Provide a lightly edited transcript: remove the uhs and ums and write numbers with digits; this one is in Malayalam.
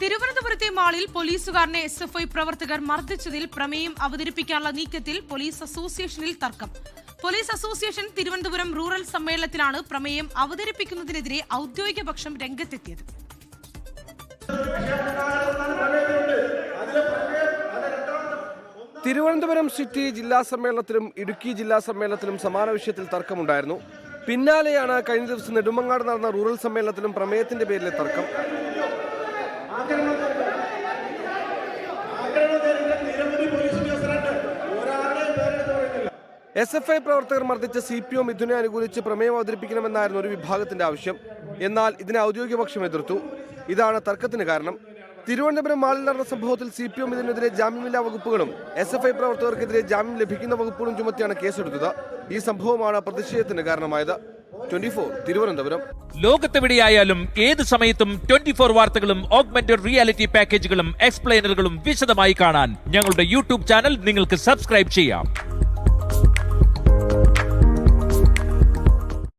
തിരുവനന്തപുരത്തെ മാളിൽ പോലീസുകാരനെ SFI പ്രവർത്തകർ മർദ്ദിച്ചതിൽ പ്രമേയം അവതരിപ്പിക്കാനുള്ള നീക്കത്തിൽ പോലീസ് അസോസിയേഷനിൽ തർക്കം. പോലീസ് അസോസിയേഷൻ തിരുവനന്തപുരം റൂറൽ സമ്മേളനത്തിലാണ് പ്രമേയം അവതരിപ്പിക്കുന്നതിനെതിരെ ഔദ്യോഗിക പക്ഷം രംഗത്തെത്തിയത്. തിരുവനന്തപുരം സിറ്റി ജില്ലാ സമ്മേളനത്തിലും ഇടുക്കി ജില്ലാ സമ്മേളനത്തിലും സമാന വിഷയത്തിൽ തർക്കമുണ്ടായിരുന്നു. പിന്നാലെയാണ് കഴിഞ്ഞ ദിവസം നെടുമങ്ങാട് നടന്ന റൂറൽ സമ്മേളനത്തിലും പ്രമേയത്തിന്റെ പേരിലെ തർക്കം. SFI പ്രവർത്തകർ മർദ്ദിച്ച CPO മിഥുനെ അനുകൂലിച്ച് പ്രമേയം അവതരിപ്പിക്കണമെന്നായിരുന്നു ഒരു വിഭാഗത്തിന്റെ ആവശ്യം. എന്നാൽ ഇതിനെ ഔദ്യോഗിക പക്ഷം എതിർത്തു. ഇതാണ് തർക്കത്തിന് കാരണം. തിരുവനന്തപുരം മാളിൽ നടന്ന സംഭവത്തിൽ CPO മിഥുനെതിരെ ജാമ്യമില്ലാ വകുപ്പുകളും SFI പ്രവർത്തകർക്കെതിരെ ജാമ്യം ലഭിക്കുന്ന വകുപ്പുകളും ചുമത്തിയാണ് കേസെടുത്തത്. ഈ സംഭവമാണ് പ്രതിഷേധത്തിന് കാരണമായത്. 24 തിരുവനന്തപുരം. ലോകത്തെവിടെയായാലും ഏത് സമയത്തും 24 വാർത്തകളും ഓഗ്മെന്റഡ് റിയാലിറ്റി പാക്കേജുകളും എക്സ്പ്ലെയിനറുകളും വിശദമായി കാണാൻ ഞങ്ങളുടെ YouTube ചാനൽ നിങ്ങൾക്ക് സബ്സ്ക്രൈബ് ചെയ്യാം.